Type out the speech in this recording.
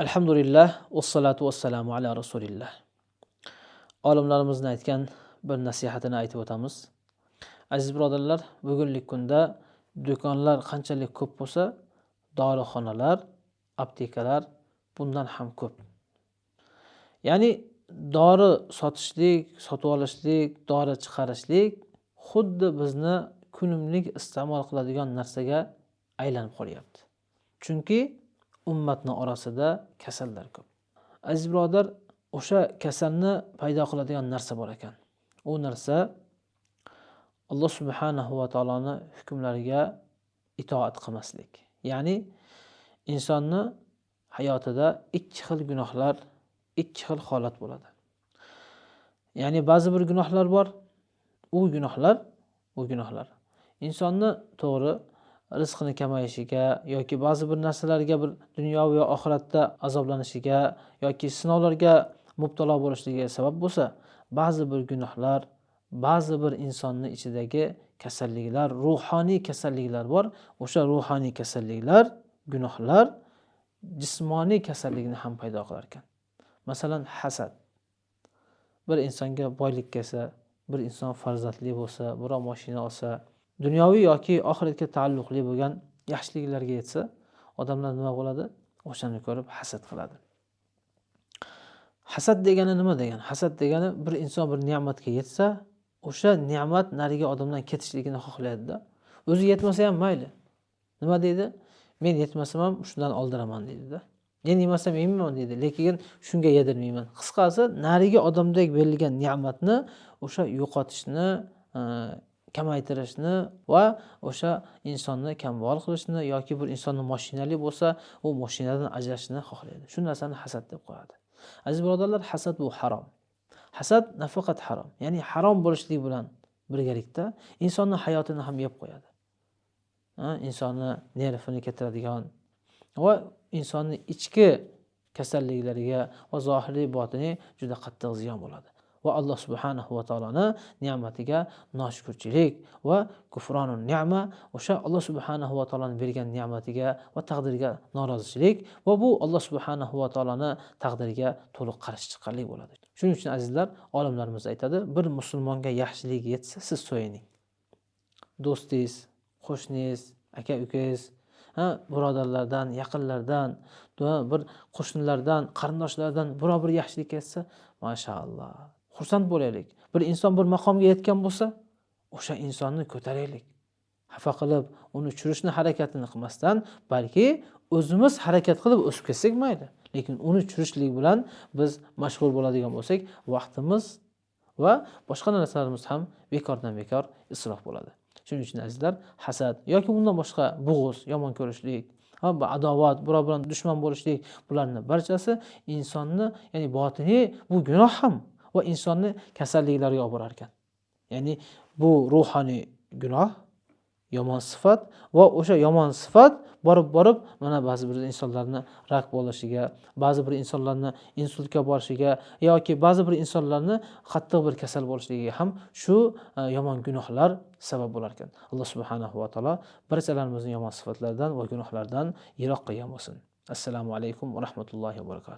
Alhamdulillah, vassalatu vassalamu ala rasulillah. Olimlarimizning aytgan bir nasihatini aytib o'tamiz. Aziz birodarlar, bugungi kunda do'konlar qanchalik ko'p bo'lsa, dorixonalar, aptekalar bundan ham ko'p. Ya'ni dori sotishlik, sotib olishlik, dori chiqarishlik xuddi bizni kunumlik iste'mol qiladigan narsaga aylanib qolyapti. Chunki ummatning orasida kasallar ko'p. Aziz birodar, o'sha kasalni paydo qiladigan narsa bor ekan. U narsa Alloh subhanahu va taoloning hukmlariga itoat qilmaslik. Ya'ni insonni hayotida ikki xil gunohlar, ikki xil holat bo'ladi. Ya'ni ba'zi bir gunohlar bor, u gunohlar insonni to'g'ri rizqini kamayishiga yoki ba'zi bir narsalarga bir dunyoviy va oxiratda azoblanishiga yoki sinovlarga mubtalo bo'lishligiga sabab bo'lsa, ba'zi bir gunohlar, ba'zi bir insonning ichidagi kasalliklar, ruhoniy kasalliklar bor. O'sha ruhoniy kasalliklar, gunohlar jismoniy kasallikni ham paydo qilar ekan. Masalan, hasad. Bir insonga boylik kelsa, bir inson farzandli bo'lsa, biror mashina olsa, dunyoviy yoki oxiratga taalluqli bo'lgan yaxshiliklarga yetsa, odamlar nima bo'ladi? O'shani ko'rib hasad qiladi. Hasad degani nima degani? Hasad degani bir inson bir ne'matga yetsa, o'sha ne'mat nariga odamdan ketishligini xohlaydi-da. O'zi yetmasa ham mayli. Nima deydi? Men yetmasam ham shundan oldiraman deydi-da. Men yemasam yeyman deydi, lekin shunga yedirmayman. Qisqasi, nariga odamdek berilgan ne'matni o'sha yo'qotishni, kamaytirishni va o'sha insonni kambag'al qilishni yoki bir insonni mashinali bo'lsa, u mashinadan ajrashni xohlaydi. Shu narsani hasad deb qo'yadi. Aziz birodarlar, hasad bu harom. Hasad nafaqat harom, ya'ni harom bo'lishlik bilan birgalikda insonning hayotini ham yeb qo'yadi. Insonni nervini keltiradigan va insonning ichki kasalliklariga va zohiriy botiniy juda qattiq ziyon bo'ladi. Va Alloh subhanahu va taoloni ne'matiga noshukrchilik va kufronun ne'ma, o'sha Alloh subhanahu va taoloning bergan ne'matiga va taqdiriga norozichilik va bu Alloh subhanahu va taoloni taqdiriga to'liq qarshi chiqqanlik bo'ladi. Shuning uchun azizlar, olimlarimiz aytadi, bir musulmonga yaxshilik yetsa, siz so'yining. Do'stingiz, qo'shningiz, aka-ukangiz, birodarlardan, yaqinlardan, bir qo'shnilardan, qarindoshlardan biror bir yaxshilik yetsa, mashaalloh, xursand bo'laylik. Bir inson bir maqomga yetgan bo'lsa, o'sha insonni ko'taraylik. Xafa qilib, uni tushirishni harakatini qilmasdan, balki o'zimiz harakat qilib o'sib ketsak mayli. Lekin uni tushirishlik bilan biz mashg'ul bo'ladigan bo'lsak, vaqtimiz va boshqa narsalarimiz ham bekordan bekor isrof bo'ladi. Shuning uchun azizlar, hasad yoki bundan boshqa bug'uz, yomon ko'rishlik, adovat, birov bilan dushman bo'lishlik, bularning barchasi insonni, ya'ni botiniy bu gunoh ham va insonni kasalliklarga olib borar ekan. Ya'ni bu ruhoniy gunoh, yomon sifat va o'sha yomon sifat borib mana ba'zi bir insonlarni rak bo'lishiga, ba'zi bir insonlarni insultga borishiga yoki ba'zi bir insonlarni qattiq bir kasal bo'lishligiga ham shu yomon gunohlar sabab bo'lar ekan. Alloh subhanahu va taolo barchalarimizni yomon sifatlardan va gunohlardan yiroq qilgan bo'lsin. Assalomu alaykum va rahmatullohi va barakatuh.